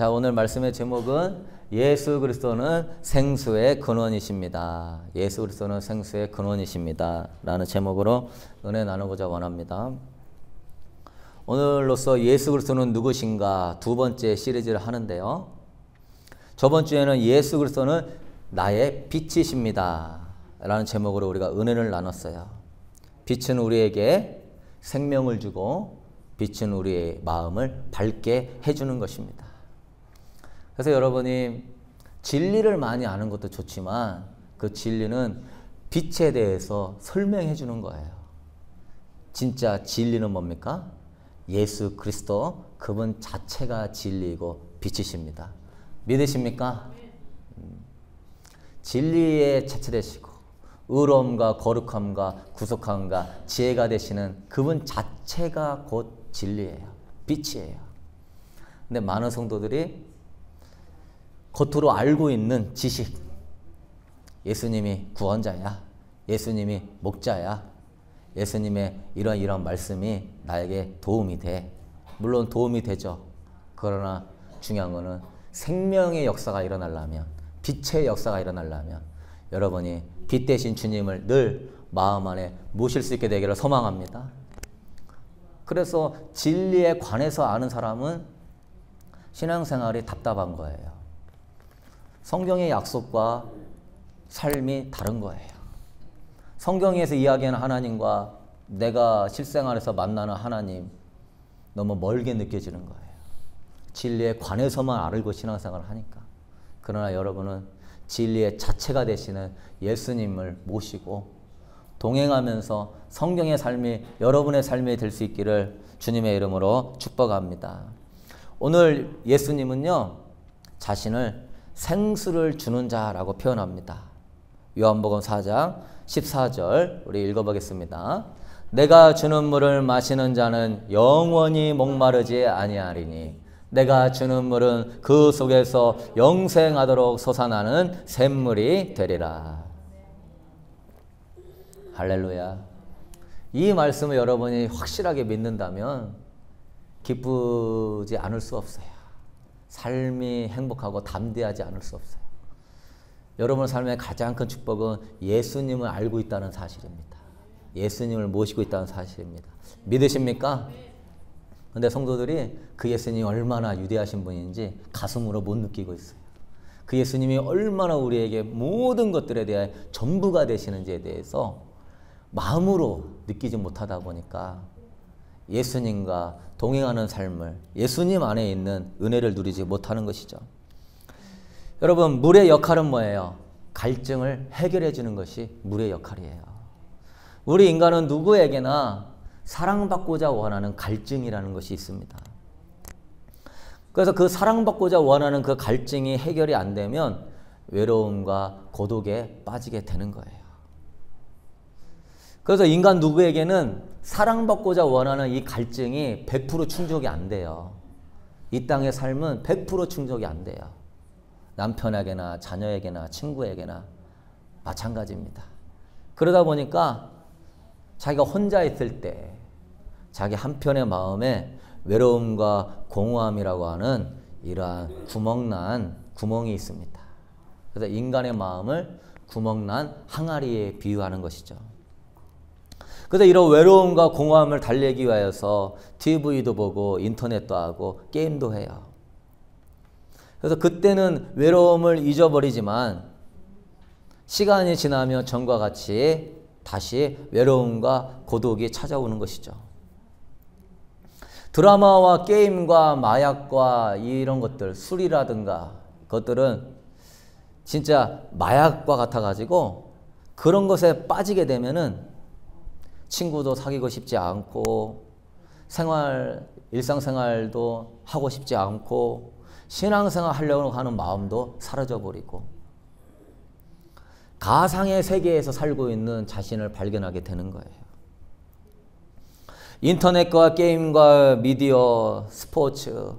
자, 오늘 말씀의 제목은 예수 그리스도는 생수의 근원이십니다. 예수 그리스도는 생수의 근원이십니다. 라는 제목으로 은혜 나누고자 원합니다. 오늘로써 예수 그리스도는 누구신가 두 번째 시리즈를 하는데요. 저번 주에는 예수 그리스도는 나의 빛이십니다. 라는 제목으로 우리가 은혜를 나눴어요. 빛은 우리에게 생명을 주고 빛은 우리의 마음을 밝게 해주는 것입니다. 그래서 여러분이 진리를 많이 아는 것도 좋지만 그 진리는 빛에 대해서 설명해 주는 거예요. 진짜 진리는 뭡니까? 예수 그리스도 그분 자체가 진리이고 빛이십니다. 믿으십니까? 진리의 자체 되시고 의로움과 거룩함과 구속함과 지혜가 되시는 그분 자체가 곧 진리예요. 빛이에요. 근데 많은 성도들이 겉으로 알고 있는 지식, 예수님이 구원자야, 예수님이 목자야, 예수님의 이런 말씀이 나에게 도움이 돼. 물론 도움이 되죠. 그러나 중요한 거는 생명의 역사가 일어나려면, 빛의 역사가 일어나려면 여러분이 빛 대신 주님을 늘 마음 안에 모실 수 있게 되기를 소망합니다. 그래서 진리에 관해서 아는 사람은 신앙생활이 답답한 거예요. 성경의 약속과 삶이 다른 거예요. 성경에서 이야기하는 하나님과 내가 실생활에서 만나는 하나님 너무 멀게 느껴지는 거예요. 진리에 관해서만 알고 신앙생활을 하니까. 그러나 여러분은 진리의 자체가 되시는 예수님을 모시고 동행하면서 성경의 삶이 여러분의 삶이 될 수 있기를 주님의 이름으로 축복합니다. 오늘 예수님은요, 자신을 생수를 주는 자라고 표현합니다. 요한복음 4장 14절 우리 읽어보겠습니다. 내가 주는 물을 마시는 자는 영원히 목마르지 아니하리니 내가 주는 물은 그 속에서 영생하도록 솟아나는 샘물이 되리라. 할렐루야. 이 말씀을 여러분이 확실하게 믿는다면 기쁘지 않을 수 없어요. 삶이 행복하고 담대하지 않을 수 없어요. 여러분 삶의 가장 큰 축복은 예수님을 알고 있다는 사실입니다. 예수님을 모시고 있다는 사실입니다. 믿으십니까? 근데 성도들이 그 예수님이 얼마나 위대하신 분인지 가슴으로 못 느끼고 있어요. 그 예수님이 얼마나 우리에게 모든 것들에 대해 전부가 되시는지에 대해서 마음으로 느끼지 못하다 보니까 예수님과 동행하는 삶을 예수님 안에 있는 은혜를 누리지 못하는 것이죠. 여러분, 물의 역할은 뭐예요? 갈증을 해결해 주는 것이 물의 역할이에요. 우리 인간은 누구에게나 사랑받고자 원하는 갈증이라는 것이 있습니다. 그래서 그 사랑받고자 원하는 그 갈증이 해결이 안 되면 외로움과 고독에 빠지게 되는 거예요. 그래서 인간 누구에게는 사랑받고자 원하는 이 갈증이 100% 충족이 안 돼요. 이 땅의 삶은 100% 충족이 안 돼요. 남편에게나 자녀에게나 친구에게나 마찬가지입니다. 그러다 보니까 자기가 혼자 있을 때 자기 한편의 마음에 외로움과 공허함이라고 하는 이러한 구멍난 구멍이 있습니다. 그래서 인간의 마음을 구멍난 항아리에 비유하는 것이죠. 그래서 이런 외로움과 공허함을 달래기 위하여서 TV도 보고 인터넷도 하고 게임도 해요. 그래서 그때는 외로움을 잊어버리지만 시간이 지나면 전과 같이 다시 외로움과 고독이 찾아오는 것이죠. 드라마와 게임과 마약과 이런 것들, 술이라든가 그것들은 진짜 마약과 같아가지고 그런 것에 빠지게 되면은 친구도 사귀고 싶지 않고 일상생활도 하고 싶지 않고 신앙생활 하려고 하는 마음도 사라져버리고 가상의 세계에서 살고 있는 자신을 발견하게 되는 거예요. 인터넷과 게임과 미디어, 스포츠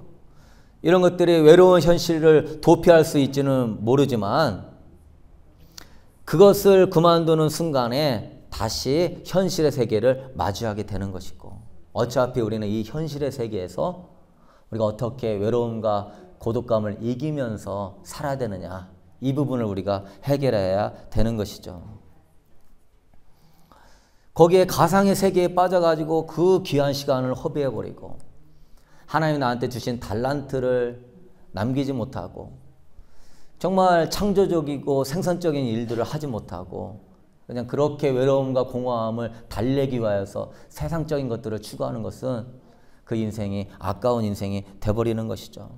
이런 것들이 외로운 현실을 도피할 수 있지는 모르지만 그것을 그만두는 순간에 다시 현실의 세계를 마주하게 되는 것이고 어차피 우리는 이 현실의 세계에서 우리가 어떻게 외로움과 고독감을 이기면서 살아야 되느냐, 이 부분을 우리가 해결해야 되는 것이죠. 거기에 가상의 세계에 빠져가지고 그 귀한 시간을 허비해버리고 하나님이 나한테 주신 달란트를 남기지 못하고 정말 창조적이고 생산적인 일들을 하지 못하고 그냥 그렇게 외로움과 공허함을 달래기 위하여서 세상적인 것들을 추구하는 것은 그 인생이 아까운 인생이 돼버리는 것이죠.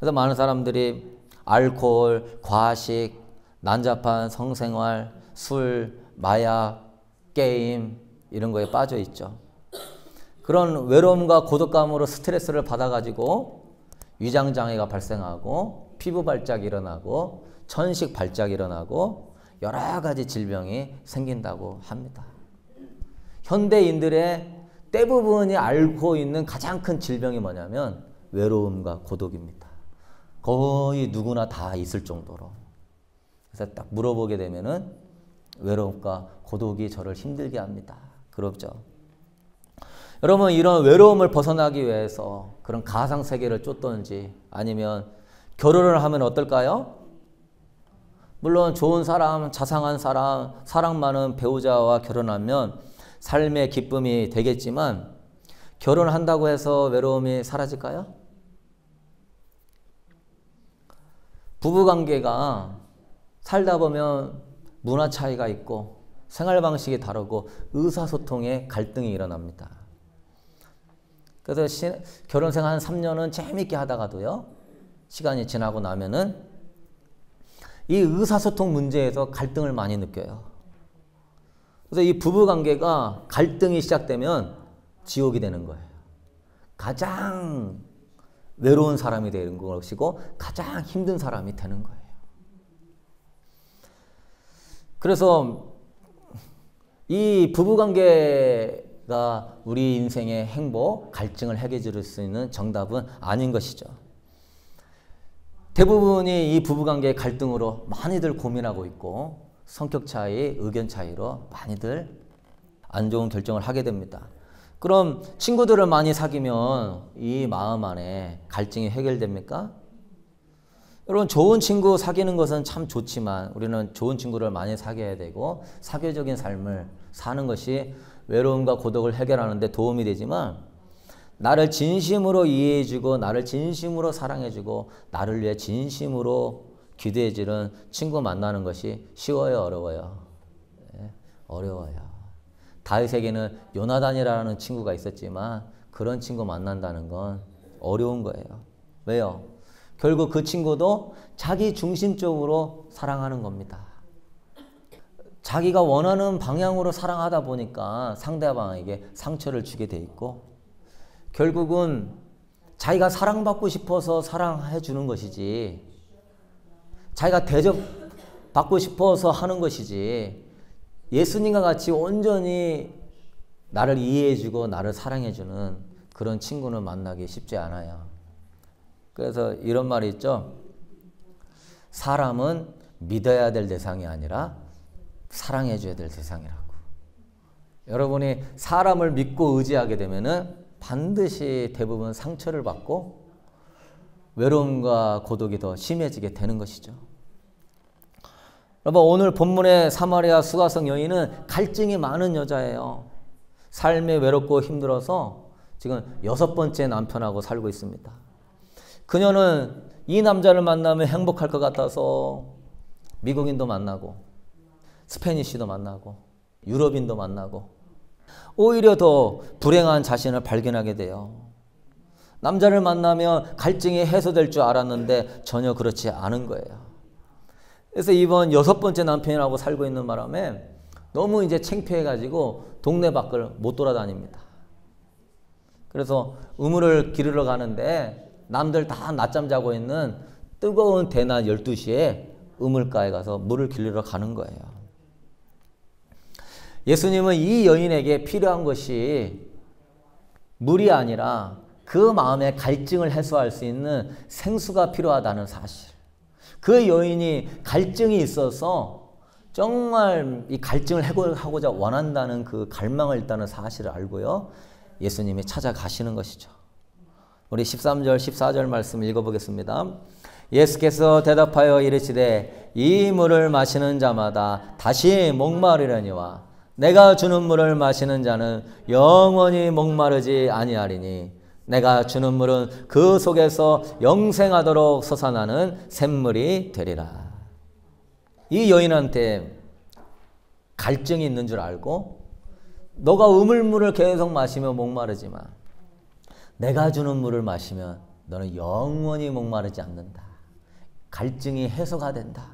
그래서 많은 사람들이 알코올, 과식, 난잡한 성생활, 술, 마약, 게임 이런 거에 빠져 있죠. 그런 외로움과 고독감으로 스트레스를 받아가지고 위장장애가 발생하고 피부 발작이 일어나고 천식 발작이 일어나고 여러 가지 질병이 생긴다고 합니다. 현대인들의 대부분이 앓고 있는 가장 큰 질병이 뭐냐면 외로움과 고독입니다. 거의 누구나 다 있을 정도로. 그래서 딱 물어보게 되면은 외로움과 고독이 저를 힘들게 합니다. 그렇죠? 여러분, 이런 외로움을 벗어나기 위해서 그런 가상세계를 쫓든지 아니면 결혼을 하면 어떨까요? 물론 좋은 사람, 자상한 사람, 사랑 많은 배우자와 결혼하면 삶의 기쁨이 되겠지만 결혼한다고 해서 외로움이 사라질까요? 부부관계가 살다 보면 문화 차이가 있고 생활 방식이 다르고 의사소통에 갈등이 일어납니다. 그래서 결혼생활 한 3년은 재밌게 하다가도요, 시간이 지나고 나면은 이 의사소통 문제에서 갈등을 많이 느껴요. 그래서 이 부부관계가 갈등이 시작되면 지옥이 되는 거예요. 가장 외로운 사람이 되는 것이고 가장 힘든 사람이 되는 거예요. 그래서 이 부부관계가 우리 인생의 행복, 갈증을 해결해 줄 수 있는 정답은 아닌 것이죠. 대부분이 이 부부관계의 갈등으로 많이들 고민하고 있고 성격 차이, 의견 차이로 많이들 안 좋은 결정을 하게 됩니다. 그럼 친구들을 많이 사귀면 이 마음 안에 갈증이 해결됩니까? 여러분, 좋은 친구 사귀는 것은 참 좋지만 우리는 좋은 친구를 많이 사귀어야 되고 사교적인 삶을 사는 것이 외로움과 고독을 해결하는 데 도움이 되지만 나를 진심으로 이해해주고 나를 진심으로 사랑해주고 나를 위해 진심으로 기도해주는 친구 만나는 것이 쉬워요, 어려워요? 네, 어려워요. 다윗에게는 요나단이라는 친구가 있었지만 그런 친구 만난다는 건 어려운 거예요. 왜요? 결국 그 친구도 자기 중심적으로 사랑하는 겁니다. 자기가 원하는 방향으로 사랑하다 보니까 상대방에게 상처를 주게 돼 있고 결국은 자기가 사랑받고 싶어서 사랑해 주는 것이지 자기가 대접받고 싶어서 하는 것이지 예수님과 같이 온전히 나를 이해해주고 나를 사랑해주는 그런 친구는 만나기 쉽지 않아요. 그래서 이런 말이 있죠. 사람은 믿어야 될 대상이 아니라 사랑해줘야 될 대상이라고. 여러분이 사람을 믿고 의지하게 되면은 반드시 대부분 상처를 받고 외로움과 고독이 더 심해지게 되는 것이죠. 여러분, 오늘 본문의 사마리아 수가성 여인은 갈증이 많은 여자예요. 삶에 외롭고 힘들어서 지금 6번째 남편하고 살고 있습니다. 그녀는 이 남자를 만나면 행복할 것 같아서 미국인도 만나고 스페니쉬도 만나고 유럽인도 만나고 오히려 더 불행한 자신을 발견하게 돼요. 남자를 만나면 갈증이 해소될 줄 알았는데 전혀 그렇지 않은 거예요. 그래서 이번 6번째 남편이라고 살고 있는 바람에 너무 이제 창피해가지고 동네 밖을 못 돌아다닙니다. 그래서 우물을 기르러 가는데 남들 다 낮잠 자고 있는 뜨거운 대낮 12시에 우물가에 가서 물을 기르러 가는 거예요. 예수님은 이 여인에게 필요한 것이 물이 아니라 그 마음의 갈증을 해소할 수 있는 생수가 필요하다는 사실. 그 여인이 갈증이 있어서 정말 이 갈증을 해결하고자 원한다는 그 갈망을 있다는 사실을 알고요. 예수님이 찾아가시는 것이죠. 우리 13절, 14절 말씀 읽어보겠습니다. 예수께서 대답하여 이르시되 이 물을 마시는 자마다 다시 목마르려니와 내가 주는 물을 마시는 자는 영원히 목마르지 아니하리니 내가 주는 물은 그 속에서 영생하도록 솟아나는 샘물이 되리라. 이 여인한테 갈증이 있는 줄 알고 너가 우물물을 계속 마시면 목마르지만 내가 주는 물을 마시면 너는 영원히 목마르지 않는다. 갈증이 해소가 된다.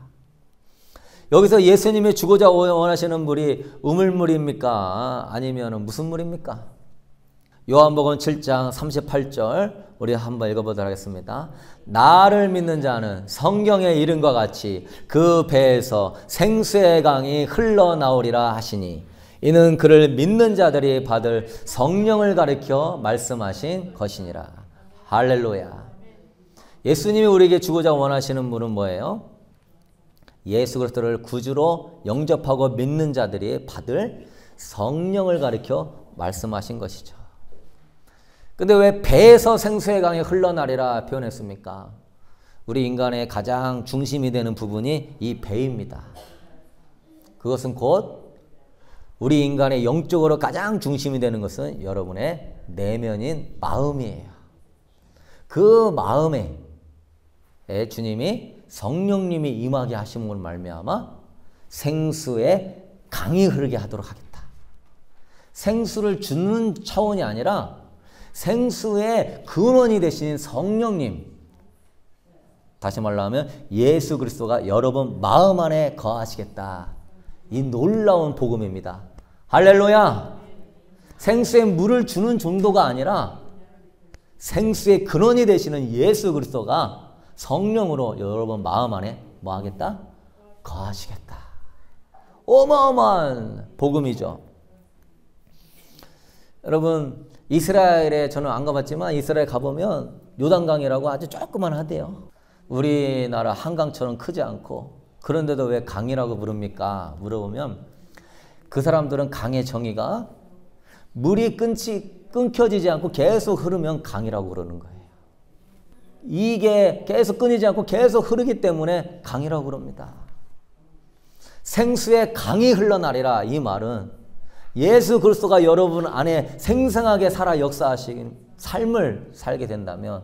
여기서 예수님이 주고자 원하시는 물이 우물물입니까? 아니면 무슨 물입니까? 요한복음 7장 38절 우리 한번 읽어보도록 하겠습니다. 나를 믿는 자는 성경의 이름과 같이 그 배에서 생수의 강이 흘러나오리라 하시니 이는 그를 믿는 자들이 받을 성령을 가리켜 말씀하신 것이니라. 할렐루야. 예수님이 우리에게 주고자 원하시는 물은 뭐예요? 예수 그리스도를 구주로 영접하고 믿는 자들이 받을 성령을 가리켜 말씀하신 것이죠. 근데 왜 배에서 생수의 강이 흘러나리라 표현했습니까? 우리 인간의 가장 중심이 되는 부분이 이 배입니다. 그것은 곧 우리 인간의 영적으로 가장 중심이 되는 것은 여러분의 내면인 마음이에요. 그 마음에 주님이 성령님이 임하게 하심으로 말미암아 생수의 강이 흐르게 하도록 하겠다. 생수를 주는 차원이 아니라 생수의 근원이 되신 성령님, 다시 말하면 예수 그리스도가 여러분 마음 안에 거하시겠다. 이 놀라운 복음입니다. 할렐루야. 생수의 물을 주는 정도가 아니라 생수의 근원이 되시는 예수 그리스도가 성령으로 여러분 마음 안에 뭐 하겠다? 거하시겠다. 어마어마한 복음이죠. 여러분 이스라엘에 저는 안 가봤지만 이스라엘 가보면 요단강이라고 아주 조그만 하대요. 우리나라 한강처럼 크지 않고 그런데도 왜 강이라고 부릅니까? 물어보면 그 사람들은 강의 정의가 물이 끊겨지지 않고 계속 흐르면 강이라고 그러는 거예요. 이게 계속 끊이지 않고 계속 흐르기 때문에 강이라고 그럽니다. 생수의 강이 흘러나리라 이 말은 예수 그리스도가 여러분 안에 생생하게 살아 역사하신 삶을 살게 된다면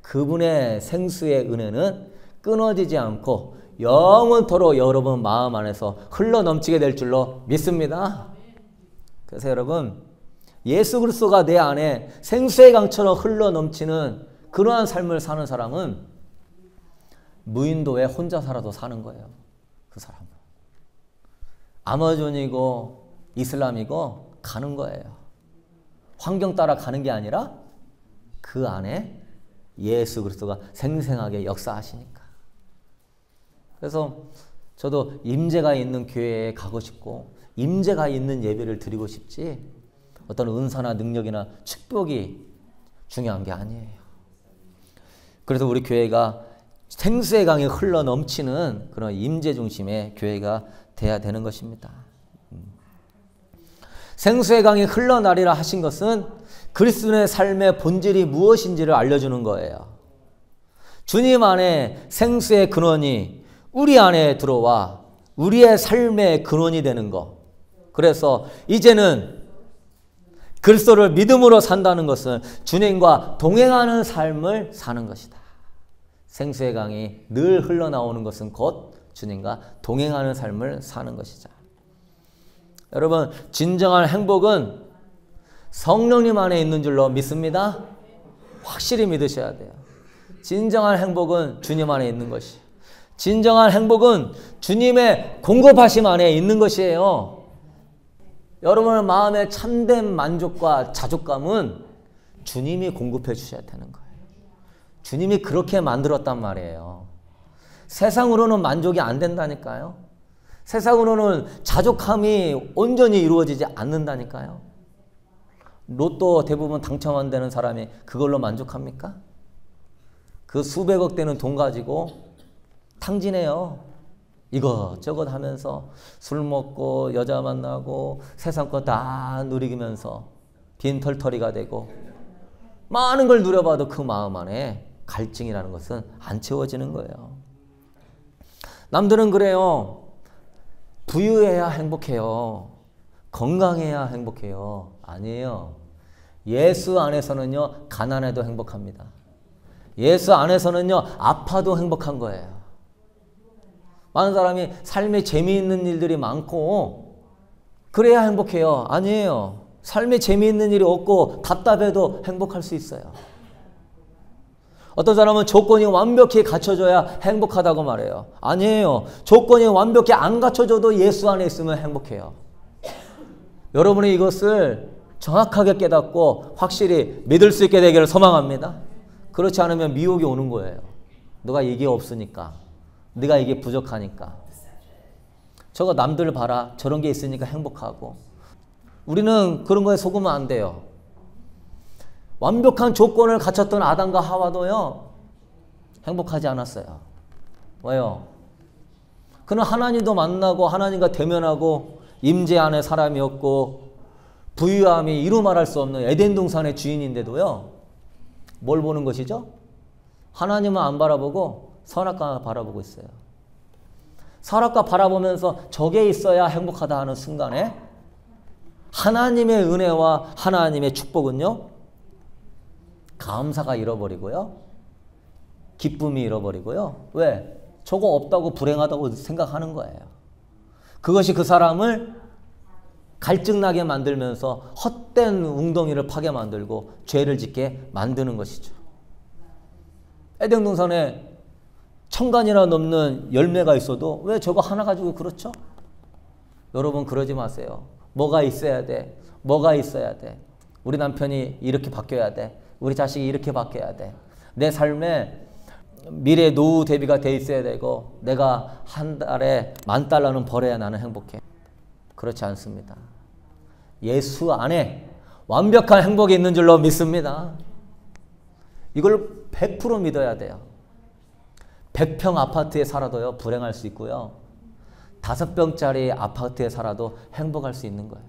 그분의 생수의 은혜는 끊어지지 않고 영원토록 여러분 마음 안에서 흘러넘치게 될 줄로 믿습니다. 그래서 여러분 예수 그리스도가 내 안에 생수의 강처럼 흘러넘치는 그러한 삶을 사는 사람은 무인도에 혼자 살아도 사는 거예요. 그 사람은 아마존이고 이슬람이고 가는 거예요. 환경 따라 가는 게 아니라 그 안에 예수 그리스도가 생생하게 역사하시니까. 그래서 저도 임재가 있는 교회에 가고 싶고 임재가 있는 예배를 드리고 싶지 어떤 은사나 능력이나 축복이 중요한 게 아니에요. 그래서 우리 교회가 생수의 강이 흘러넘치는 그런 임재 중심의 교회가 돼야 되는 것입니다. 생수의 강이 흘러나리라 하신 것은 그리스도의 삶의 본질이 무엇인지를 알려주는 거예요. 주님 안에 생수의 근원이 우리 안에 들어와 우리의 삶의 근원이 되는 것. 그래서 이제는 그리스도를 믿음으로 산다는 것은 주님과 동행하는 삶을 사는 것이다. 생수의 강이 늘 흘러나오는 것은 곧 주님과 동행하는 삶을 사는 것이죠. 여러분 진정한 행복은 성령님 안에 있는 줄로 믿습니다. 확실히 믿으셔야 돼요. 진정한 행복은 주님 안에 있는 것이에요. 진정한 행복은 주님의 공급하심 안에 있는 것이에요. 여러분의 마음의 참된 만족과 자족감은 주님이 공급해 주셔야 되는 거예요. 주님이 그렇게 만들었단 말이에요. 세상으로는 만족이 안 된다니까요. 세상으로는 자족함이 온전히 이루어지지 않는다니까요. 로또 대부분 당첨 안 되는 사람이 그걸로 만족합니까? 그 수백억 되는 돈 가지고 탕진해요. 이것저것 하면서 술 먹고 여자 만나고 세상 거 다 누리면서 빈털터리가 되고 많은 걸 누려봐도 그 마음 안에 갈증이라는 것은 안 채워지는 거예요. 남들은 그래요. 부유해야 행복해요. 건강해야 행복해요. 아니에요. 예수 안에서는요, 가난해도 행복합니다. 예수 안에서는요, 아파도 행복한 거예요. 많은 사람이 삶에 재미있는 일들이 많고 그래야 행복해요. 아니에요. 삶에 재미있는 일이 없고 답답해도 행복할 수 있어요. 어떤 사람은 조건이 완벽히 갖춰져야 행복하다고 말해요. 아니에요. 조건이 완벽히 안 갖춰져도 예수 안에 있으면 행복해요. 여러분이 이것을 정확하게 깨닫고 확실히 믿을 수 있게 되기를 소망합니다. 그렇지 않으면 미혹이 오는 거예요. 너가 이게 없으니까. 네가 이게 부족하니까. 저거 남들 봐라. 저런 게 있으니까 행복하고. 우리는 그런 거에 속으면 안 돼요. 완벽한 조건을 갖췄던 아담과 하와도요, 행복하지 않았어요. 왜요? 그는 하나님도 만나고 하나님과 대면하고 임재 안에 사람이었고 부유함이 이루 말할 수 없는 에덴 동산의 주인인데도요, 뭘 보는 것이죠? 하나님은 안 바라보고 선악과 바라보고 있어요. 선악과 바라보면서 저게 있어야 행복하다 하는 순간에 하나님의 은혜와 하나님의 축복은요, 감사가 잃어버리고요, 기쁨이 잃어버리고요. 왜? 저거 없다고 불행하다고 생각하는 거예요. 그것이 그 사람을 갈증나게 만들면서 헛된 웅덩이를 파게 만들고 죄를 짓게 만드는 것이죠. 에덴 동산에 천간이나 넘는 열매가 있어도 왜 저거 하나 가지고 그렇죠? 여러분 그러지 마세요. 뭐가 있어야 돼. 뭐가 있어야 돼. 우리 남편이 이렇게 바뀌어야 돼. 우리 자식이 이렇게 바뀌어야 돼. 내 삶에 미래 노후 대비가 돼 있어야 되고 내가 한 달에 $10,000는 벌어야 나는 행복해. 그렇지 않습니다. 예수 안에 완벽한 행복이 있는 줄로 믿습니다. 이걸 100% 믿어야 돼요. 100평 아파트에 살아도요, 불행할 수 있고요. 5평짜리 아파트에 살아도 행복할 수 있는 거예요.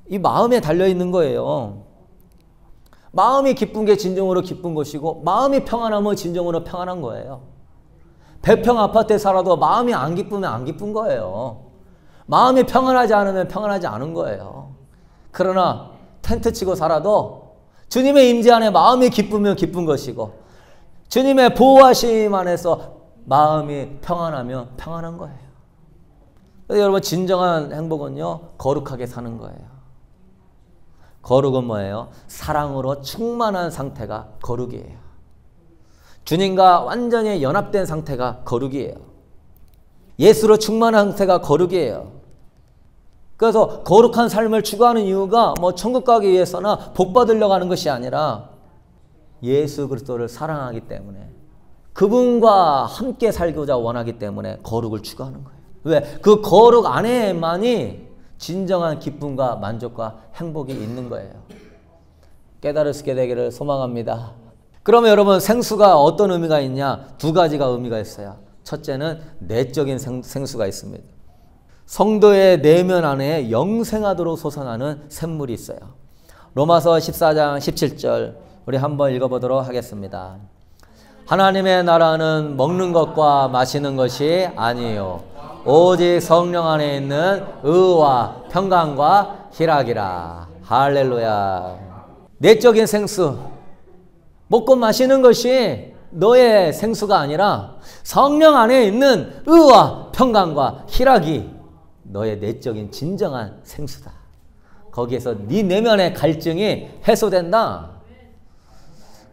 이 마음에 달려있는 거예요. 마음이 기쁜 게 진정으로 기쁜 것이고 마음이 평안하면 진정으로 평안한 거예요. 100평 아파트에 살아도 마음이 안 기쁘면 안 기쁜 거예요. 마음이 평안하지 않으면 평안하지 않은 거예요. 그러나 텐트 치고 살아도 주님의 임재 안에 마음이 기쁘면 기쁜 것이고 주님의 보호하심 안에서 마음이 평안하면 평안한 거예요. 그래서 여러분 진정한 행복은요, 거룩하게 사는 거예요. 거룩은 뭐예요? 사랑으로 충만한 상태가 거룩이에요. 주님과 완전히 연합된 상태가 거룩이에요. 예수로 충만한 상태가 거룩이에요. 그래서 거룩한 삶을 추구하는 이유가 뭐 천국 가기 위해서나 복 받으려고 하는 것이 아니라 예수 그리스도를 사랑하기 때문에 그분과 함께 살고자 원하기 때문에 거룩을 추구하는 거예요. 왜? 그 거룩 안에만이 진정한 기쁨과 만족과 행복이 있는 거예요. 깨달을 수 있게 되기를 소망합니다. 그러면 여러분 생수가 어떤 의미가 있냐? 두 가지가 의미가 있어요. 첫째는 내적인 생수가 있습니다. 성도의 내면 안에 영생하도록 솟아나는 샘물이 있어요. 로마서 14장 17절 우리 한번 읽어보도록 하겠습니다. 하나님의 나라는 먹는 것과 마시는 것이 아니요 오직 성령 안에 있는 의와 평강과 희락이라. 할렐루야. 내적인 생수, 먹고 마시는 것이 너의 생수가 아니라 성령 안에 있는 의와 평강과 희락이 너의 내적인 진정한 생수다. 거기에서 네 내면의 갈증이 해소된다.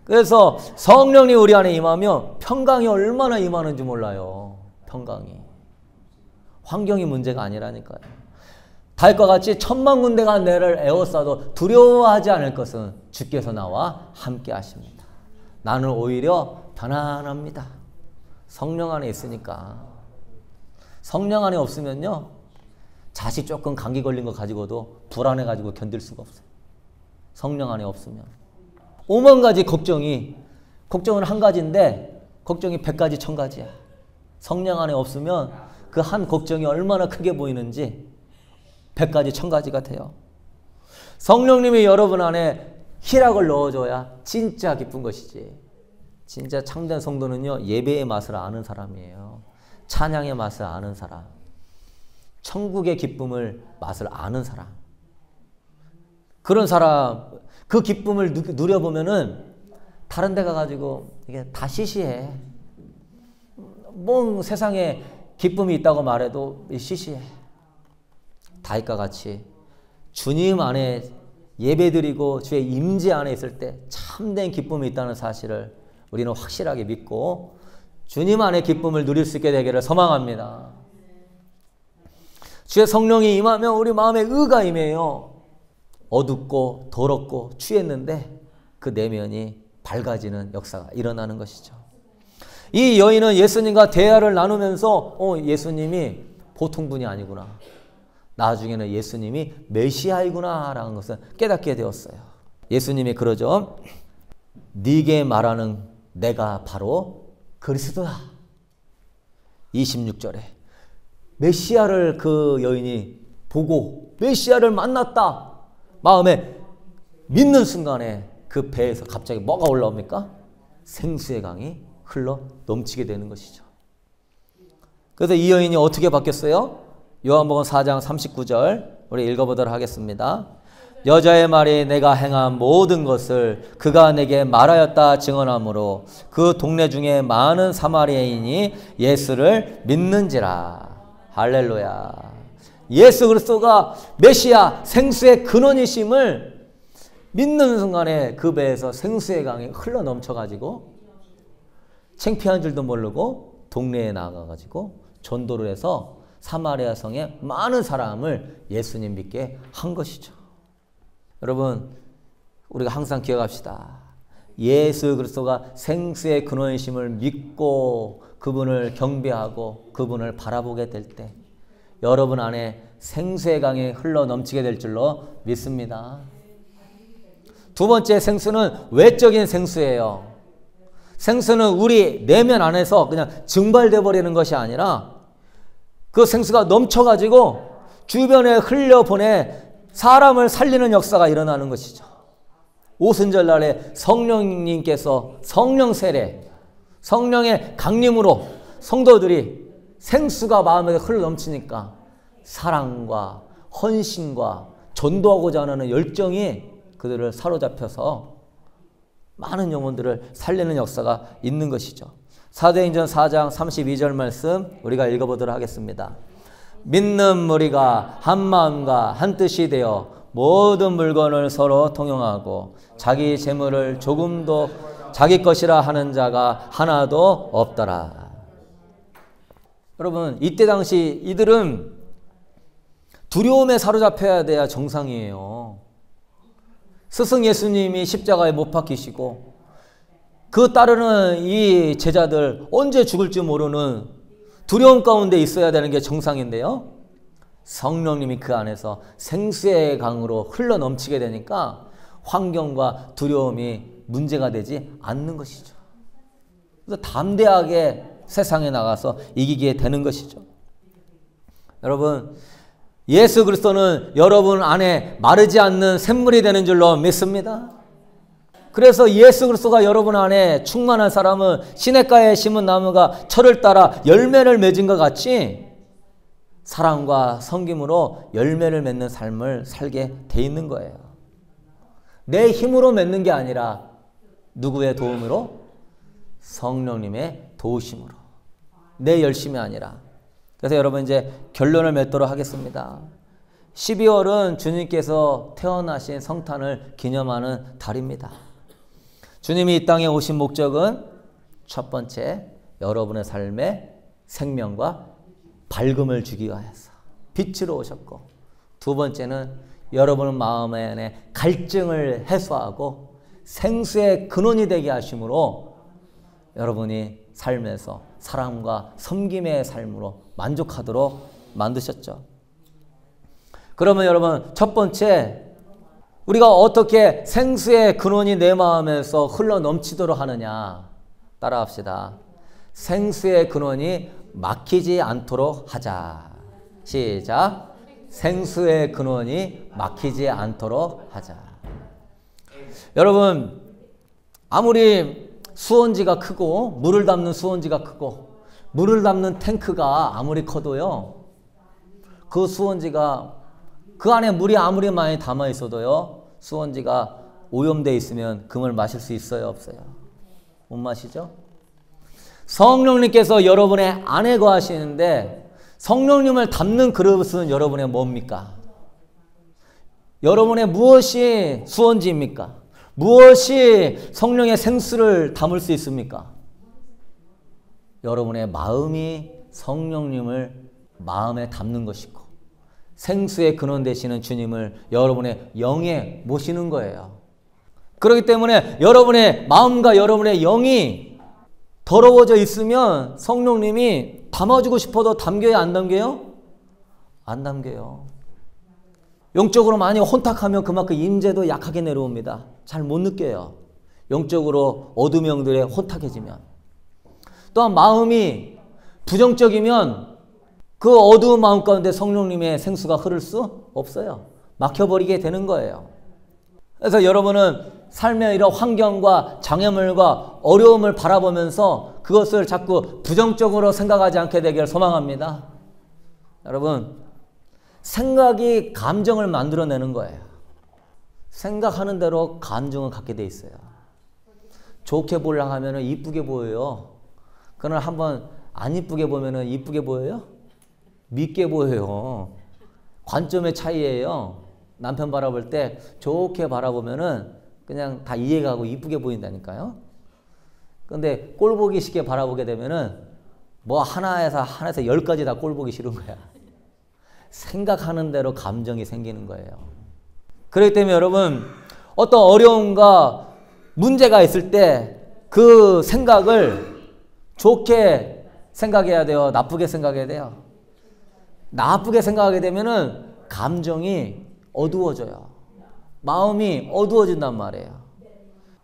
그래서 성령이 우리 안에 임하면 평강이 얼마나 임하는지 몰라요. 평강이. 환경이 문제가 아니라니까요. 달과 같이 천만 군대가 내를 에워싸도 두려워하지 않을 것은 주께서 나와 함께 하십니다. 나는 오히려 편안합니다. 성령 안에 있으니까. 성령 안에 없으면요, 자식 조금 감기 걸린 거 가지고도 불안해가지고 견딜 수가 없어요. 성령 안에 없으면. 5만 가지 걱정은 한 가지인데 걱정이 100가지 1000가지야. 성령 안에 없으면 그 한 걱정이 얼마나 크게 보이는지 100가지 1000가지가 돼요. 성령님이 여러분 안에 희락을 넣어줘야 진짜 기쁜 것이지. 진짜 참된 성도는요, 예배의 맛을 아는 사람이에요. 찬양의 맛을 아는 사람. 천국의 기쁨을 맛을 아는 사람. 그런 사람, 그 기쁨을 누려보면은 다른 데 가가지고 이게 다 시시해. 뭐 세상에 기쁨이 있다고 말해도 시시해. 다윗과 같이 주님 안에 예배드리고 주의 임재 안에 있을 때 참된 기쁨이 있다는 사실을 우리는 확실하게 믿고 주님 안에 기쁨을 누릴 수 있게 되기를 소망합니다. 주의 성령이 임하면 우리 마음에 의가 임해요. 어둡고 더럽고 취했는데 그 내면이 밝아지는 역사가 일어나는 것이죠. 이 여인은 예수님과 대화를 나누면서 예수님이 보통 분이 아니구나. 나중에는 예수님이 메시아이구나 라는 것을 깨닫게 되었어요. 예수님이 그러죠. 네게 말하는 내가 바로 그리스도다. 26절에 메시아를 그 여인이 보고 메시아를 만났다. 마음에 믿는 순간에 그 배에서 갑자기 뭐가 올라옵니까? 생수의 강이 흘러 넘치게 되는 것이죠. 그래서 이 여인이 어떻게 바뀌었어요? 요한복음 4장 39절 우리 읽어보도록 하겠습니다. 여자의 말이 내가 행한 모든 것을 그가 내게 말하였다 증언하므로 그 동네 중에 많은 사마리아인이 예수를 믿는지라. 할렐루야. 예수 그리스도가 메시아 생수의 근원이심을 믿는 순간에 그 배에서 생수의 강이 흘러 넘쳐가지고 창피한 줄도 모르고 동네에 나가가지고 전도를 해서 사마리아 성에 많은 사람을 예수님 믿게 한 것이죠. 여러분, 우리가 항상 기억합시다. 예수 그리스도가 생수의 근원이심을 믿고 그분을 경배하고 그분을 바라보게 될 때 여러분 안에 생수의 강이 흘러 넘치게 될 줄로 믿습니다. 두 번째 생수는 외적인 생수예요. 생수는 우리 내면 안에서 그냥 증발돼 버리는 것이 아니라 그 생수가 넘쳐가지고 주변에 흘려보내 사람을 살리는 역사가 일어나는 것이죠. 오순절 날에 성령님께서 성령 세례, 성령의 강림으로 성도들이 생수가 마음에 흘러 넘치니까 사랑과 헌신과 전도하고자 하는 열정이 그들을 사로잡혀서 많은 영혼들을 살리는 역사가 있는 것이죠. 사도행전 4장 32절 말씀 우리가 읽어보도록 하겠습니다. 믿는 무리가 한 마음과 한 뜻이 되어 모든 물건을 서로 통용하고 자기 재물을 조금도 자기 것이라 하는 자가 하나도 없더라. 여러분, 이때 당시 이들은 두려움에 사로잡혀야 돼야 정상이에요. 스승 예수님이 십자가에 못 박히시고 그 따르는 이 제자들 언제 죽을지 모르는 두려움 가운데 있어야 되는 게 정상인데요. 성령님이 그 안에서 생수의 강으로 흘러 넘치게 되니까 환경과 두려움이 문제가 되지 않는 것이죠. 그래서 담대하게 세상에 나가서 이기게 되는 것이죠. 여러분, 예수 그리스도는 여러분 안에 마르지 않는 샘물이 되는 줄로 믿습니다. 그래서 예수 그리스도가 여러분 안에 충만한 사람은 시냇가에 심은 나무가 철을 따라 열매를 맺은 것 같이 사랑과 섬김으로 열매를 맺는 삶을 살게 돼 있는 거예요. 내 힘으로 맺는 게 아니라 누구의 도움으로? 성령님의 도우심으로. 내 열심이 아니라. 그래서 여러분 이제 결론을 맺도록 하겠습니다. 12월은 주님께서 태어나신 성탄을 기념하는 달입니다. 주님이 이 땅에 오신 목적은 첫 번째, 여러분의 삶에 생명과 밝음을 주기 위하여서 빛으로 오셨고, 두 번째는 여러분 마음 안에 갈증을 해소하고 생수의 근원이 되게 하심으로 여러분이 삶에서 사랑과 섬김의 삶으로 만족하도록 만드셨죠. 그러면 여러분, 첫 번째, 우리가 어떻게 생수의 근원이 내 마음에서 흘러 넘치도록 하느냐? 따라합시다. 생수의 근원이 막히지 않도록 하자. 시작. 생수의 근원이 막히지 않도록 하자. 여러분, 아무리 수온지가 크고 물을 담는 수온지가 크고 물을 담는 탱크가 아무리 커도요, 그 수온지가 그 안에 물이 아무리 많이 담아 있어도요, 수온지가 오염되어 있으면 그 물 마실 수 있어요, 없어요? 못 마시죠? 성령님께서 여러분의 안에 거하시는데 성령님을 담는 그릇은 여러분의 뭡니까? 여러분의 무엇이 수온지입니까? 무엇이 성령의 생수를 담을 수 있습니까? 여러분의 마음이 성령님을 마음에 담는 것이고 생수의 근원 되시는 주님을 여러분의 영에 모시는 거예요. 그렇기 때문에 여러분의 마음과 여러분의 영이 더러워져 있으면 성령님이 담아주고 싶어도 담겨요, 안 담겨요? 안 담겨요. 영적으로 많이 혼탁하면 그만큼 임재도 약하게 내려옵니다. 잘 못 느껴요. 영적으로 어둠의 영들에 혼탁해지면. 또한 마음이 부정적이면 그 어두운 마음 가운데 성령님의 생수가 흐를 수 없어요. 막혀버리게 되는 거예요. 그래서 여러분은 삶의 이런 환경과 장애물과 어려움을 바라보면서 그것을 자꾸 부정적으로 생각하지 않게 되기를 소망합니다. 여러분, 생각이 감정을 만들어내는 거예요. 생각하는 대로 감정을 갖게 돼 있어요. 좋게 보려고 하면 이쁘게 보여요. 그러나 한번 안 이쁘게 보면 이쁘게 보여요? 밉게 보여요. 관점의 차이예요. 남편 바라볼 때 좋게 바라보면은 그냥 다 이해가고 이쁘게 보인다니까요. 근데 꼴보기 쉽게 바라보게 되면은 뭐 하나에서 10가지 다 꼴보기 싫은 거야. 생각하는 대로 감정이 생기는 거예요. 그렇기 때문에 여러분, 어떤 어려움과 문제가 있을 때 그 생각을 좋게 생각해야 돼요? 나쁘게 생각해야 돼요? 나쁘게 생각하게 되면은 감정이 어두워져요. 마음이 어두워진단 말이에요.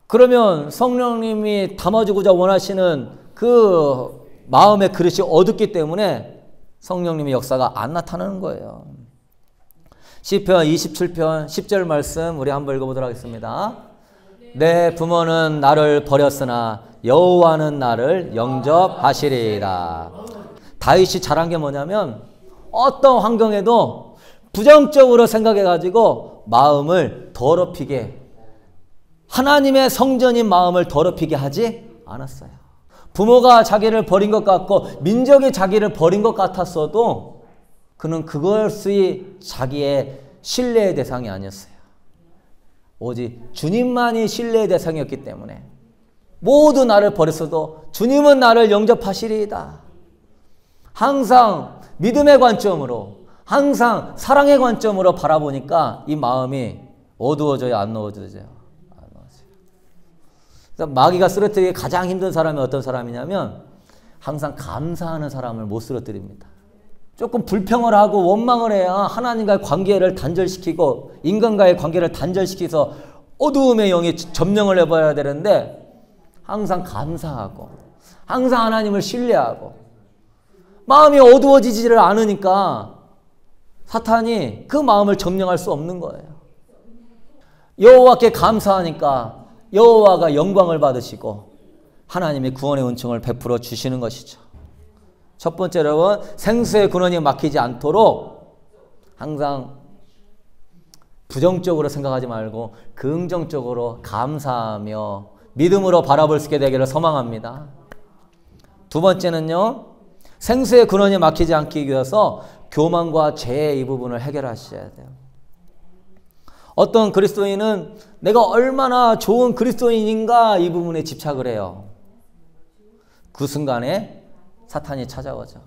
그러면 성령님이 담아주고자 원하시는 그 마음의 그릇이 어둡기 때문에 성령님의 역사가 안 나타나는 거예요. 시편 27편 10절 말씀 우리 한번 읽어보도록 하겠습니다. 내 부모는 나를 버렸으나 여호와는 나를 영접하시리이다. 다윗이 잘한 게 뭐냐면 어떤 환경에도 부정적으로 생각해가지고 마음을 더럽히게, 하나님의 성전인 마음을 더럽히게 하지 않았어요. 부모가 자기를 버린 것 같고 민족이 자기를 버린 것 같았어도 그는 그것이 자기의 신뢰의 대상이 아니었어요. 오직 주님만이 신뢰의 대상이었기 때문에 모두 나를 버렸어도 주님은 나를 영접하시리이다. 항상 믿음의 관점으로, 항상 사랑의 관점으로 바라보니까 이 마음이 어두워져요, 안 어두워져요? 안 어두워져요. 그래서 마귀가 쓰러뜨리기 가장 힘든 사람이 어떤 사람이냐면 항상 감사하는 사람을 못 쓰러뜨립니다. 조금 불평을 하고 원망을 해야 하나님과의 관계를 단절시키고 인간과의 관계를 단절시켜서 어두움의 영이 점령을 해버려야 되는데 항상 감사하고 항상 하나님을 신뢰하고 마음이 어두워지지를 않으니까 사탄이 그 마음을 점령할 수 없는 거예요. 여호와께 감사하니까 여호와가 영광을 받으시고 하나님이 구원의 은총을 베풀어 주시는 것이죠. 첫 번째, 여러분, 생수의 근원이 막히지 않도록 항상 부정적으로 생각하지 말고 긍정적으로 감사하며 믿음으로 바라볼 수 있게 되기를 소망합니다. 두 번째는요, 생수의 근원이 막히지 않기 위해서 교만과 죄 이 부분을 해결하셔야 돼요. 어떤 그리스도인은 내가 얼마나 좋은 그리스도인인가 이 부분에 집착을 해요. 그 순간에 사탄이 찾아오죠.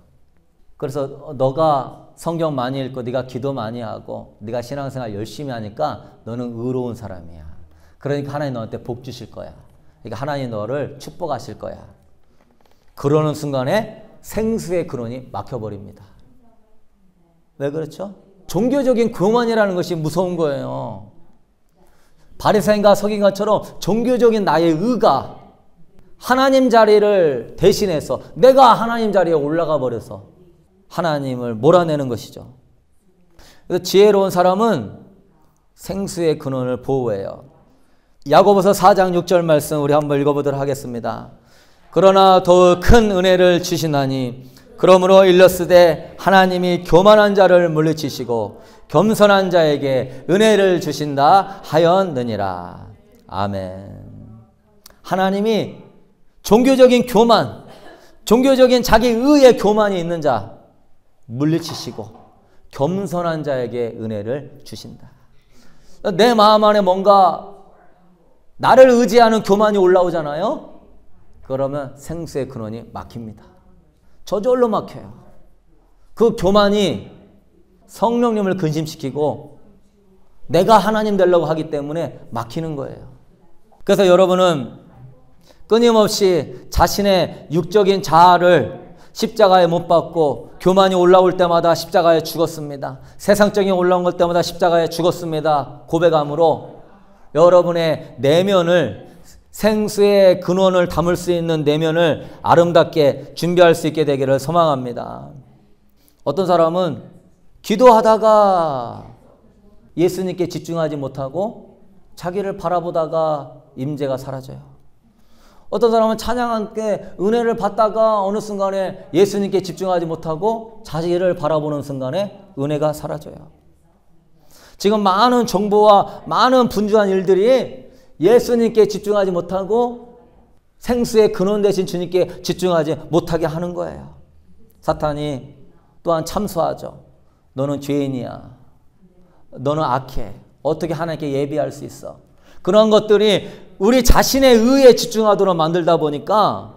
그래서 너가 성경 많이 읽고 네가 기도 많이 하고 네가 신앙생활 열심히 하니까 너는 의로운 사람이야. 그러니까 하나님 너한테 복 주실 거야. 그러니까 하나님 너를 축복하실 거야. 그러는 순간에 생수의 근원이 막혀버립니다. 왜 그렇죠? 종교적인 교만이라는 것이 무서운 거예요. 바리새인과 서기관처럼 종교적인 나의 의가 하나님 자리를 대신해서 내가 하나님 자리에 올라가 버려서 하나님을 몰아내는 것이죠. 그래서 지혜로운 사람은 생수의 근원을 보호해요. 야고보서 4장 6절 말씀 우리 한번 읽어보도록 하겠습니다. 그러나 더 큰 은혜를 주시나니 그러므로 일렀으되 하나님이 교만한 자를 물리치시고 겸손한 자에게 은혜를 주신다 하였느니라. 아멘. 하나님이 종교적인 교만, 종교적인 자기 의의 교만이 있는 자 물리치시고 겸손한 자에게 은혜를 주신다. 내 마음 안에 뭔가 나를 의지하는 교만이 올라오잖아요. 그러면 생수의 근원이 막힙니다. 저절로 막혀요. 그 교만이 성령님을 근심시키고 내가 하나님 되려고 하기 때문에 막히는 거예요. 그래서 여러분은 끊임없이 자신의 육적인 자아를 십자가에 못 박고 교만이 올라올 때마다 십자가에 죽었습니다. 세상적인 올라온 것 때마다 십자가에 죽었습니다. 고백함으로 여러분의 내면을 생수의 근원을 담을 수 있는 내면을 아름답게 준비할 수 있게 되기를 소망합니다. 어떤 사람은 기도하다가 예수님께 집중하지 못하고 자기를 바라보다가 임재가 사라져요. 어떤 사람은 찬양할 때 은혜를 받다가 어느 순간에 예수님께 집중하지 못하고 자기를 바라보는 순간에 은혜가 사라져요. 지금 많은 정보와 많은 분주한 일들이 예수님께 집중하지 못하고 생수의 근원 되신 주님께 집중하지 못하게 하는 거예요. 사탄이 또한 참소하죠. 너는 죄인이야. 너는 악해. 어떻게 하나님께 예비할 수 있어? 그런 것들이 우리 자신의 의에 집중하도록 만들다 보니까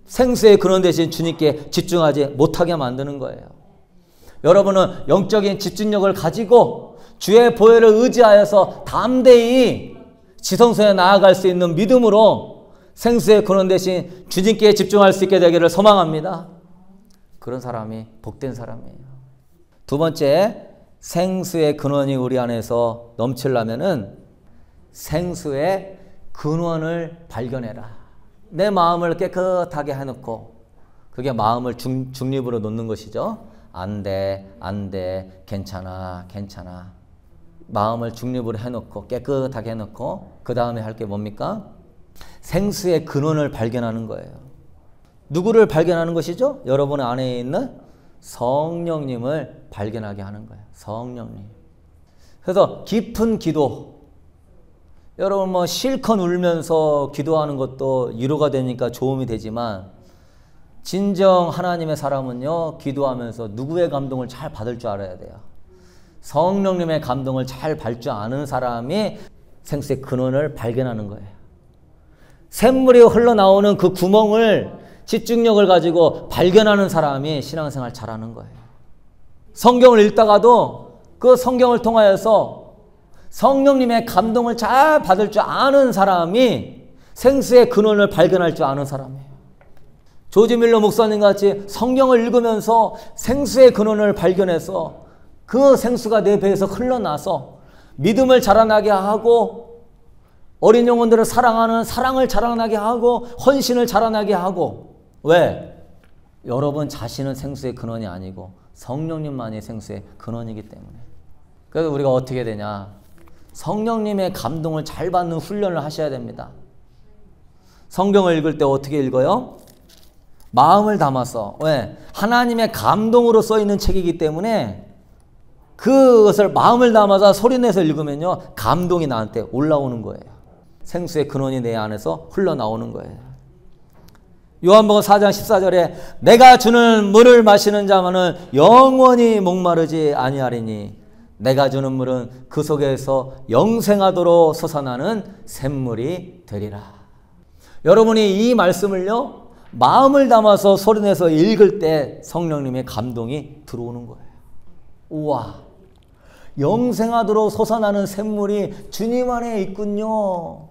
생수의 근원 되신 주님께 집중하지 못하게 만드는 거예요. 여러분은 영적인 집중력을 가지고 주의 보혈을 의지하여서 담대히 지성소에 나아갈 수 있는 믿음으로 생수의 근원 되신 주님께 집중할 수 있게 되기를 소망합니다. 그런 사람이 복된 사람이에요. 두 번째, 생수의 근원이 우리 안에서 넘치려면은 생수의 근원을 발견해라. 내 마음을 깨끗하게 해놓고, 그게 마음을 중립으로 놓는 것이죠. 안 돼, 안 돼, 괜찮아, 괜찮아. 마음을 중립으로 해놓고 깨끗하게 해놓고 그 다음에 할 게 뭡니까? 생수의 근원을 발견하는 거예요. 누구를 발견하는 것이죠? 여러분 안에 있는 성령님을 발견하게 하는 거예요. 성령님. 그래서 깊은 기도, 여러분 뭐 실컷 울면서 기도하는 것도 위로가 되니까 도움이 되지만 진정 하나님의 사람은요, 기도하면서 누구의 감동을 잘 받을 줄 알아야 돼요. 성령님의 감동을 잘 받을 줄 아는 사람이 생수의 근원을 발견하는 거예요. 샘물이 흘러나오는 그 구멍을 집중력을 가지고 발견하는 사람이 신앙생활 잘하는 거예요. 성경을 읽다가도 그 성경을 통하여서 성령님의 감동을 잘 받을 줄 아는 사람이 생수의 근원을 발견할 줄 아는 사람이에요. 조지 밀러 목사님 같이 성경을 읽으면서 생수의 근원을 발견해서 그 생수가 내 배에서 흘러나서 믿음을 자라나게 하고 어린 영혼들을 사랑하는 사랑을 자라나게 하고 헌신을 자라나게 하고. 왜? 여러분 자신은 생수의 근원이 아니고 성령님만이 생수의 근원이기 때문에. 그래서 우리가 어떻게 되냐? 성령님의 감동을 잘 받는 훈련을 하셔야 됩니다. 성경을 읽을 때 어떻게 읽어요? 마음을 담아서. 왜? 하나님의 감동으로 써있는 책이기 때문에 그것을 마음을 담아서 소리내서 읽으면요, 감동이 나한테 올라오는 거예요. 생수의 근원이 내 안에서 흘러나오는 거예요. 요한복음 4장 14절에 내가 주는 물을 마시는 자만은 영원히 목마르지 아니하리니 내가 주는 물은 그 속에서 영생하도록 솟아나는 샘물이 되리라. 여러분이 이 말씀을요, 마음을 담아서 소리내서 읽을 때 성령님의 감동이 들어오는 거예요. 우와, 영생하도록 솟아나는 샘물이 주님 안에 있군요.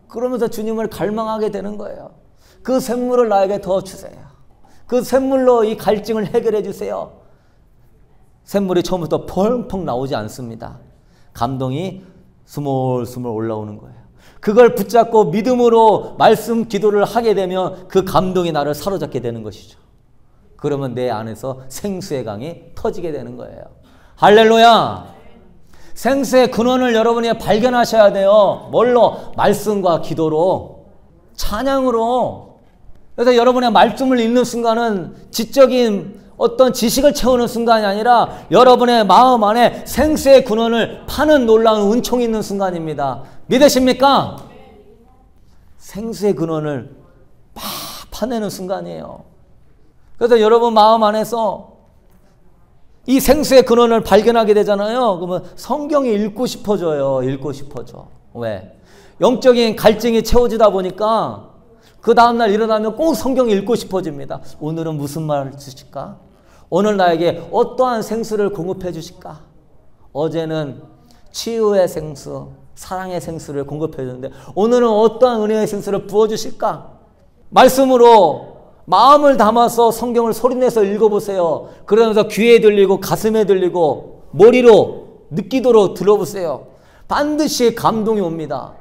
그러면서 주님을 갈망하게 되는 거예요. 그 샘물을 나에게 더 주세요. 그 샘물로 이 갈증을 해결해 주세요. 샘물이 처음부터 펑펑 나오지 않습니다. 감동이 스물스물 올라오는 거예요. 그걸 붙잡고 믿음으로 말씀 기도를 하게 되면 그 감동이 나를 사로잡게 되는 것이죠. 그러면 내 안에서 생수의 강이 터지게 되는 거예요. 할렐루야! 생수의 근원을 여러분이 발견하셔야 돼요. 뭘로? 말씀과 기도로, 찬양으로. 그래서 여러분의 말씀을 읽는 순간은 지적인 어떤 지식을 채우는 순간이 아니라 여러분의 마음 안에 생수의 근원을 파는 놀라운 은총이 있는 순간입니다. 믿으십니까? 생수의 근원을 막 파내는 순간이에요. 그래서 여러분 마음 안에서 이 생수의 근원을 발견하게 되잖아요. 그러면 성경이 읽고 싶어져요. 읽고 싶어져. 왜? 영적인 갈증이 채워지다 보니까 그 다음날 일어나면 꼭 성경 읽고 싶어집니다. 오늘은 무슨 말을 주실까? 오늘 나에게 어떠한 생수를 공급해 주실까? 어제는 치유의 생수, 사랑의 생수를 공급해 줬는데 오늘은 어떠한 은혜의 생수를 부어주실까? 말씀으로 마음을 담아서 성경을 소리내서 읽어보세요. 그러면서 귀에 들리고 가슴에 들리고 머리로 느끼도록 들어보세요. 반드시 감동이 옵니다.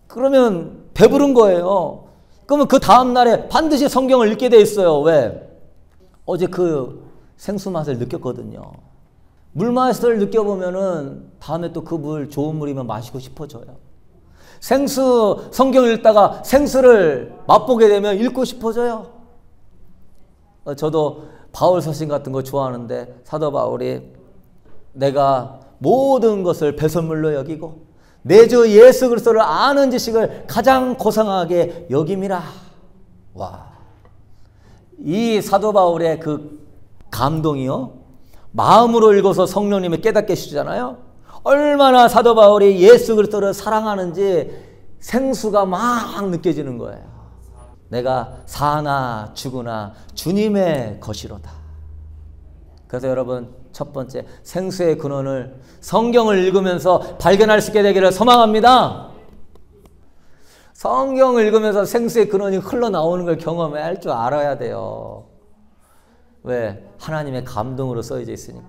그러면 배부른 거예요. 그러면 그 다음날에 반드시 성경을 읽게 돼 있어요. 왜? 어제 그 생수 맛을 느꼈거든요. 물 맛을 느껴보면은 다음에 또 그 물 좋은 물이면 마시고 싶어져요. 생수 성경 읽다가 생수를 맛보게 되면 읽고 싶어져요. 저도 바울 서신 같은 거 좋아하는데 사도 바울이 내가 모든 것을 배설물로 여기고 내 주 예수 그리스도를 아는 지식을 가장 고상하게 여김이라. 와, 이 사도 바울의 그 감동이요, 마음으로 읽어서 성령님이 깨닫게 해주잖아요. 얼마나 사도 바울이 예수 그리스도를 사랑하는지 생수가 막 느껴지는 거예요. 내가 사나 죽으나 주님의 것이로다. 그래서 여러분 첫 번째 생수의 근원을 성경을 읽으면서 발견할 수 있게 되기를 소망합니다. 성경을 읽으면서 생수의 근원이 흘러나오는 걸 경험할 줄 알아야 돼요. 왜? 하나님의 감동으로 써져 있으니까.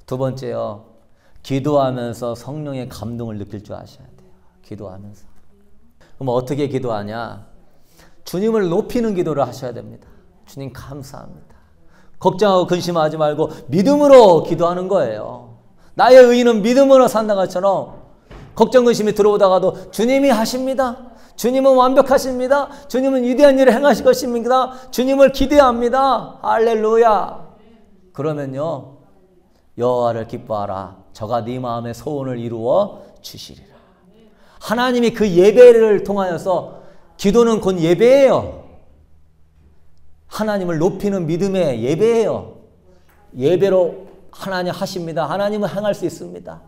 두 번째요, 기도하면서 성령의 감동을 느낄 줄 아셔야 돼요. 기도하면서. 그럼 어떻게 기도하냐? 주님을 높이는 기도를 하셔야 됩니다. 주님 감사합니다. 걱정하고 근심하지 말고 믿음으로 기도하는 거예요. 나의 의인은 믿음으로 산다는 것처럼 걱정 근심이 들어오다가도 주님이 하십니다. 주님은 완벽하십니다. 주님은 위대한 일을 행하실 것입니다. 주님을 기대합니다. 할렐루야. 그러면요, 여호와를 기뻐하라. 저가 네 마음의 소원을 이루어 주시리라. 하나님이 그 예배를 통하여서, 기도는 곧 예배예요. 하나님을 높이는 믿음의 예배예요. 예배로 하나님 하십니다. 하나님은 행할 수 있습니다.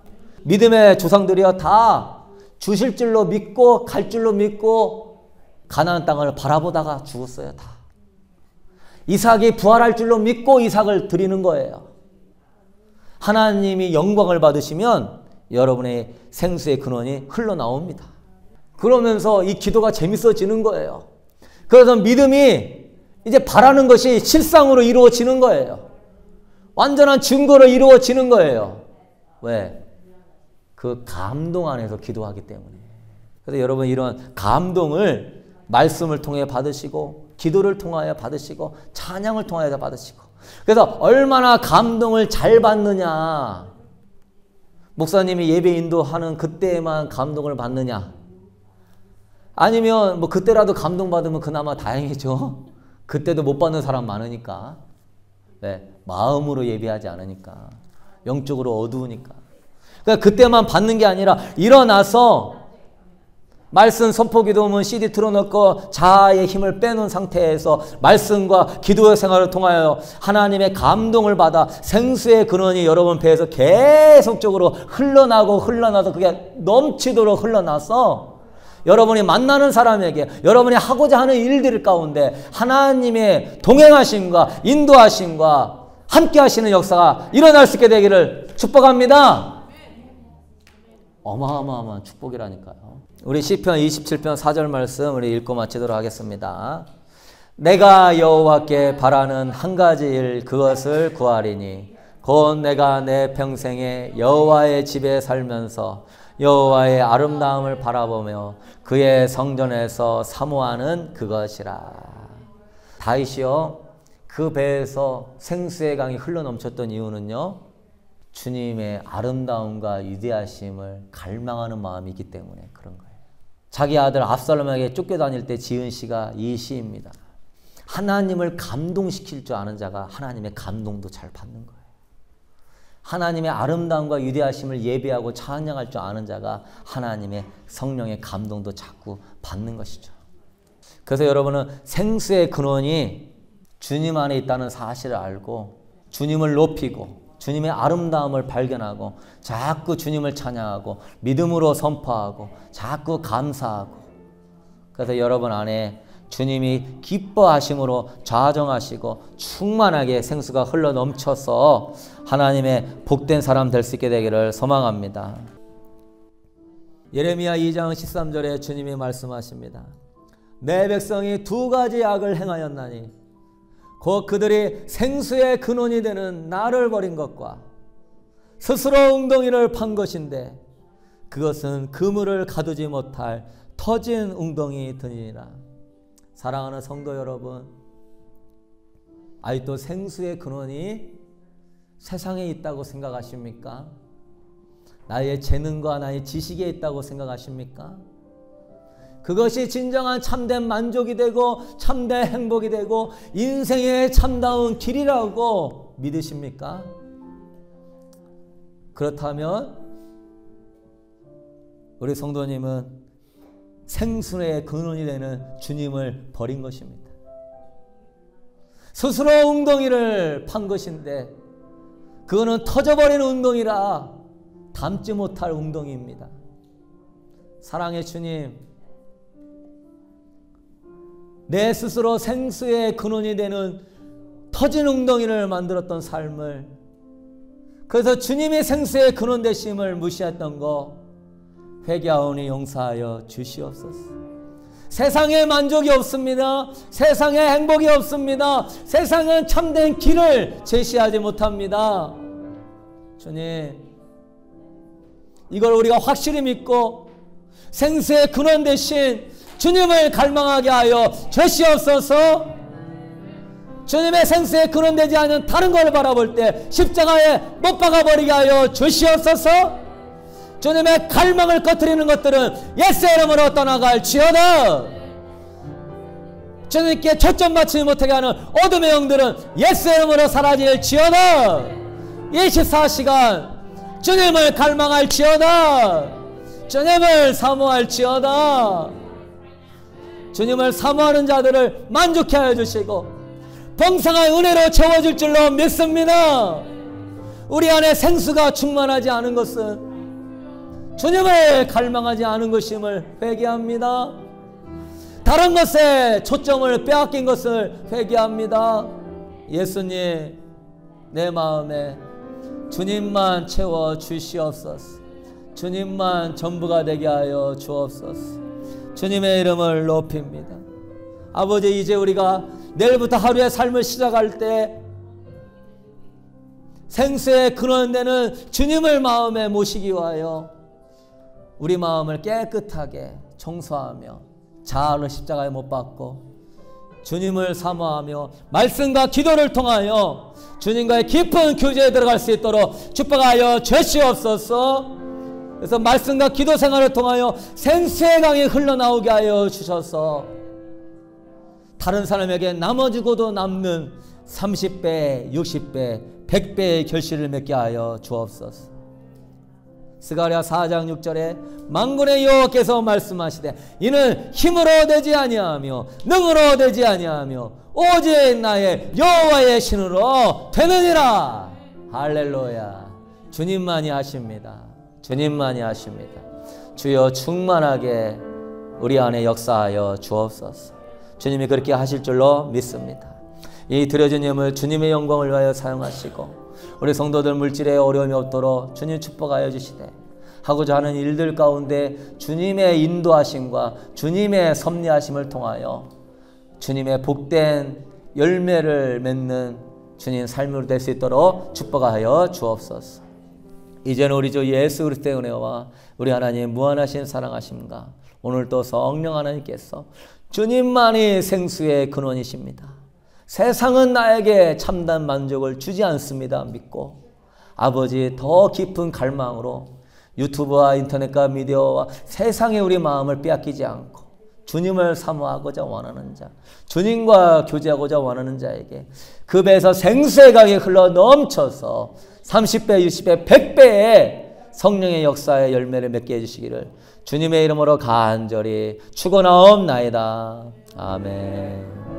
믿음의 조상들이요, 다 주실 줄로 믿고 갈 줄로 믿고 가나안 땅을 바라보다가 죽었어요. 다. 이삭이 부활할 줄로 믿고 이삭을 드리는 거예요. 하나님이 영광을 받으시면 여러분의 생수의 근원이 흘러나옵니다. 그러면서 이 기도가 재밌어지는 거예요. 그래서 믿음이 이제 바라는 것이 실상으로 이루어지는 거예요. 완전한 증거로 이루어지는 거예요. 왜? 그 감동 안에서 기도하기 때문에. 그래서 여러분 이런 감동을 말씀을 통해 받으시고 기도를 통하여 받으시고 찬양을 통하여 받으시고, 그래서 얼마나 감동을 잘 받느냐, 목사님이 예배 인도하는 그때만 감동을 받느냐, 아니면 뭐 그때라도 감동받으면 그나마 다행이죠. 그때도 못 받는 사람 많으니까. 네, 마음으로 예배하지 않으니까, 영적으로 어두우니까. 그러니까 그때만 받는 게 아니라 일어나서 말씀 선포기도문 CD 틀어놓고 자아의 힘을 빼놓은 상태에서 말씀과 기도의 생활을 통하여 하나님의 감동을 받아 생수의 근원이 여러분 배에서 계속적으로 흘러나서 그게 넘치도록 흘러나서 여러분이 만나는 사람에게 여러분이 하고자 하는 일들 가운데 하나님의 동행하심과 인도하심과 함께 하시는 역사가 일어날 수 있게 되기를 축복합니다. 어마어마한 축복이라니까요. 우리 시편 27편 4절 말씀 우리 읽고 마치도록 하겠습니다. 내가 여호와께 바라는 한 가지 일, 그것을 구하리니 곧 내가 내 평생에 여호와의 집에 살면서 여호와의 아름다움을 바라보며 그의 성전에서 사모하는 그것이라. 다윗이요, 그 배에서 생수의 강이 흘러넘쳤던 이유는요, 주님의 아름다움과 위대하심을 갈망하는 마음이 있기 때문에 그런 거예요. 자기 아들 압살롬에게 쫓겨다닐 때 지은 시가 이 시입니다. 하나님을 감동시킬 줄 아는 자가 하나님의 감동도 잘 받는 거예요. 하나님의 아름다움과 위대하심을 예배하고 찬양할 줄 아는 자가 하나님의 성령의 감동도 자꾸 받는 것이죠. 그래서 여러분은 생수의 근원이 주님 안에 있다는 사실을 알고 주님을 높이고 주님의 아름다움을 발견하고 자꾸 주님을 찬양하고 믿음으로 선포하고 자꾸 감사하고, 그래서 여러분 안에 주님이 기뻐하심으로 좌정하시고 충만하게 생수가 흘러 넘쳐서 하나님의 복된 사람 될 수 있게 되기를 소망합니다. 예레미야 2장 13절에 주님이 말씀하십니다. 내 백성이 두 가지 악을 행하였나니 곧 그들이 생수의 근원이 되는 나를 버린 것과 스스로 웅덩이를 판 것인데 그것은 그물을 가두지 못할 터진 웅덩이 드니라. 사랑하는 성도 여러분, 아직도 생수의 근원이 세상에 있다고 생각하십니까? 나의 재능과 나의 지식에 있다고 생각하십니까? 그것이 진정한 참된 만족이 되고 참된 행복이 되고 인생의 참다운 길이라고 믿으십니까? 그렇다면 우리 성도님은 생수의 근원이 되는 주님을 버린 것입니다. 스스로 웅덩이를 판 것인데 그거는 터져버린 웅덩이라 담지 못할 웅덩이입니다. 사랑의 주님, 내 스스로 생수의 근원이 되는 터진 웅덩이를 만들었던 삶을, 그래서 주님의 생수의 근원 되심을 무시했던 거 회개하오니 용서하여 주시옵소서. 세상에 만족이 없습니다. 세상에 행복이 없습니다. 세상은 참된 길을 제시하지 못합니다. 주님, 이걸 우리가 확실히 믿고 생수의 근원 되신 주님을 갈망하게 하여 주시옵소서. 주님의 생수에 근원되지 않은 다른 걸 바라볼 때 십자가에 못 박아버리게 하여 주시옵소서. 주님의 갈망을 꺼트리는 것들은 예수 이름으로 떠나갈지어다. 주님께 초점 맞추지 못하게 하는 어둠의 영들은 예수 이름으로 사라질지어다. 24시간 주님을 갈망할지어다. 주님을 사모할지어다. 주님을 사모하는 자들을 만족해 하여 주시고 풍성한 은혜로 채워줄 줄로 믿습니다. 우리 안에 생수가 충만하지 않은 것은 주님을 갈망하지 않은 것임을 회개합니다. 다른 것에 초점을 빼앗긴 것을 회개합니다. 예수님, 내 마음에 주님만 채워 주시옵소서. 주님만 전부가 되게 하여 주옵소서. 주님의 이름을 높입니다. 아버지, 이제 우리가 내일부터 하루의 삶을 시작할 때 생수의 근원되는 주님을 마음에 모시기 위하여 우리 마음을 깨끗하게 청소하며 자아를 십자가에 못 박고 주님을 사모하며 말씀과 기도를 통하여 주님과의 깊은 교제에 들어갈 수 있도록 축복하여 주시옵소서. 그래서 말씀과 기도 생활을 통하여 생수의 강이 흘러나오게 하여 주셔서 다른 사람에게 나머지고도 남는 30배, 60배, 100배의 결실을 맺게 하여 주옵소서. 스가랴 4장 6절에 만군의 여호와께서 말씀하시되 이는 힘으로 되지 아니하며 능으로 되지 아니하며 오직 나의 여호와의 신으로 되느니라. 할렐루야. 주님만이 하십니다. 주님만이 하십니다. 주여 충만하게 우리 안에 역사하여 주옵소서. 주님이 그렇게 하실 줄로 믿습니다. 이 드려진 예물 주님의 영광을 위하여 사용하시고 우리 성도들 물질에 어려움이 없도록 주님 축복하여 주시되 하고자 하는 일들 가운데 주님의 인도하심과 주님의 섭리하심을 통하여 주님의 복된 열매를 맺는 주님 삶으로 될 수 있도록 축복하여 주옵소서. 이제는 우리 주 예수 그리스도의 은혜와 우리 하나님 무한하신 사랑하심과 오늘도 성령 하나님께서 주님만이 생수의 근원이십니다. 세상은 나에게 참된 만족을 주지 않습니다. 믿고 아버지 더 깊은 갈망으로 유튜브와 인터넷과 미디어와 세상에 우리 마음을 빼앗기지 않고 주님을 사모하고자 원하는 자, 주님과 교제하고자 원하는 자에게 그 배에서 생수의 강이 흘러 넘쳐서 30배, 60배, 100배의 성령의 역사의 열매를 맺게 해주시기를 주님의 이름으로 간절히 축원하옵나이다. 아멘.